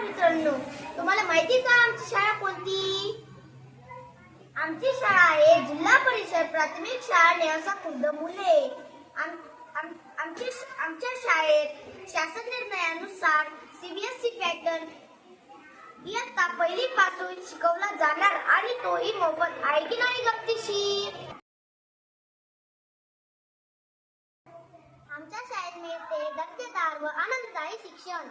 मित्रांनो, तुम्हाला माहिती का आमची शाळा कोणती? आमची शाळा आहे जिल्हा परिषद प्राथमिक शाळा नेवासा खुर्द मुले. आमच्या शाळेत शासन निर्णयानुसार सीबीएसई पॅटर्न इयत्ता पहिली पासून शिकवला जाणार आणि तोही मोफत आहे की नाही गमतीशीर? आमच्या शाळेत मिळते दर्जेदार व आनंददायी शिक्षण.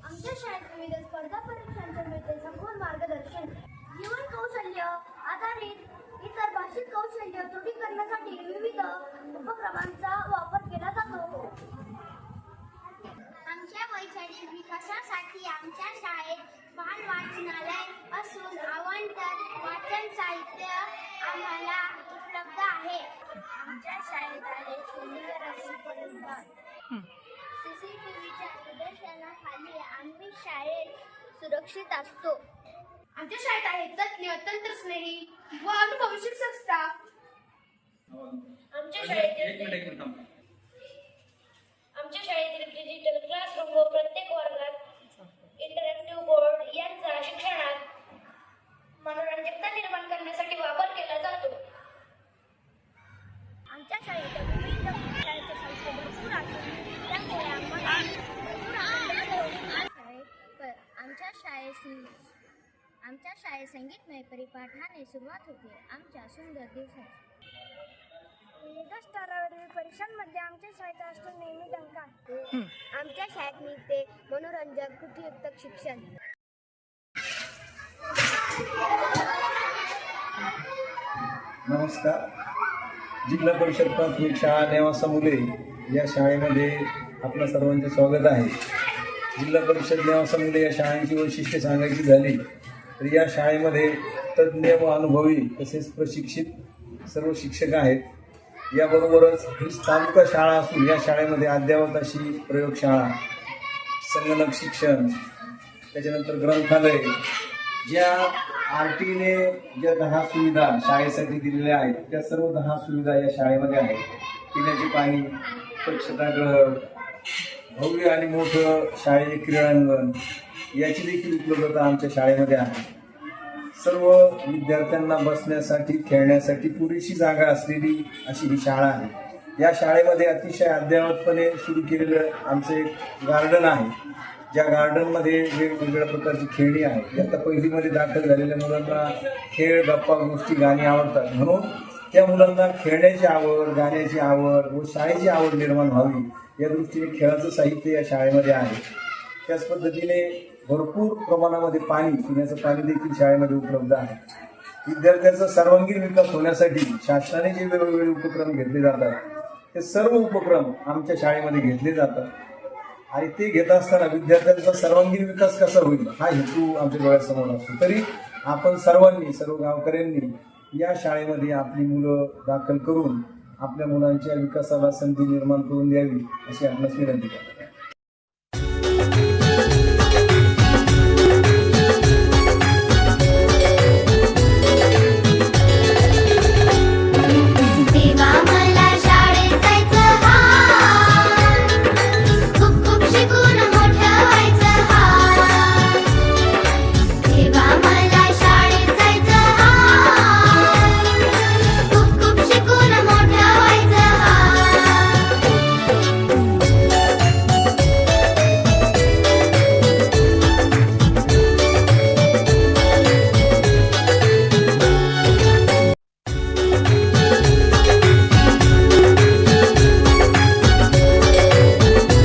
आमच्या शाळेत विविध स्पर्धा परीक्षांचे मिळते सखोल मार्गदर्शन. जीवन कौशल्य आधारित इतर भाषिक कौशल्य दृढ करण्यासाठी विविध उपक्रमांचा वापर केला जातो. आमच्या शैक्षणिक विकासासाठी आमच्या शाळेत बाल वाचनालय असून अवांतर वाचन साहित्य आम्हाला उपलब्ध आहे. आमच्या शाळेत आहे सुंदर अशी परंपरा. सीसीटीव्हीच्या प्रदर्शनाखाली आम्ही शाळेत सुरक्षित असतो. आमच्या शाळेत आहे तज्ञ तंत्रस्नेही व अनुभवी शिक्षक स्टाफ. आमच्या शाळेतील डिजिटल क्लासरूम व प्रत्येक वर्गात इंटरॅक्टिव्ह बोर्ड यांचा शिक्षणात मनोरंजकता निर्माण करण्यासाठी वापर केला जातो. आमच्या शाळेत विविध प्रकारचे साहित्य भरपूर असून त्यामुळे आम्हाला आमच्या शाळेत संगीतमय परिपाठाने सुरुवात होते. आमच्या सुंदर दिवसात विविध स्तरावरील परीक्षांमध्ये आमच्या शाळेत असतो नेहमी दंका. आमच्या शाळेत मिळते मनोरंजक कृतीयुक्त शिक्षण. नमस्कार. जिल्हा परिषद प्राथमिक शाळा नेवासा मुले या शाळेमध्ये आपल्या सर्वांचे स्वागत आहे. जिल्हा परिषद नेवासा मुले या शाळांची वैशिष्ट्ये सांगायची झाली तर या शाळेमध्ये तज्ज्ञ व अनुभवी तसेच प्रशिक्षित सर्व शिक्षक आहेत. याबरोबरच ही तालुका शाळा असून या शाळेमध्ये अद्ययावत अशी प्रयोगशाळा, संगणक शिक्षण, त्याच्यानंतर ग्रंथालय, ज्या RTने ज्या 10 सुविधा शाळेसाठी दिलेल्या आहेत त्या सर्व 10 सुविधा या शाळेमध्ये आहेत. पिण्याचे पाणी, स्वच्छतागृह, भव्य आणि मोठं शाळेचे क्रीडांगण याची देखील उपलब्धता आमच्या शाळेमध्ये आहे. सर्व विद्यार्थ्यांना बसण्यासाठी खेळण्यासाठी पुरेशी जागा असलेली अशी ही शाळा आहे. या शाळेमध्ये अतिशय अद्ययावतपणे सुरू केलेलं आमचं एक गार्डन आहे. ज्या गार्डनमध्ये वेगवेगळ्या प्रकारची खेळणी आहेत. आता पहिलीमध्ये दाखल झालेल्या मुलांना खेळ, गप्पा गोष्टी, गाणी आवडतात म्हणून त्या मुलांना खेळण्याची आवड, गाण्याची आवड व शाळेची आवड निर्माण व्हावी या दृष्टीने खेळाचं साहित्य या शाळेमध्ये आहे. त्याच पद्धतीने भरपूर प्रमाणामध्ये पाणी, पिण्याचं पाणी देखील शाळेमध्ये उपलब्ध आहे. विद्यार्थ्यांचा सर्वांगीण विकास होण्यासाठी शासनाने जे वेगवेगळे उपक्रम घेतले जातात ते सर्व उपक्रम आमच्या शाळेमध्ये घेतले जातात आणि ते घेत असताना विद्यार्थ्यांचा सर्वांगीण विकास कसा होईल हा हेतू आमच्या डोळ्यासमोर असतो. तरी आपण सर्वांनी, सर्व गावकऱ्यांनी या शाळेमध्ये आपली मुलं दाखल करून आपल्या मुलांच्या विकासाला संधी निर्माण करून द्यावी अशी आपणास विनंती करतो.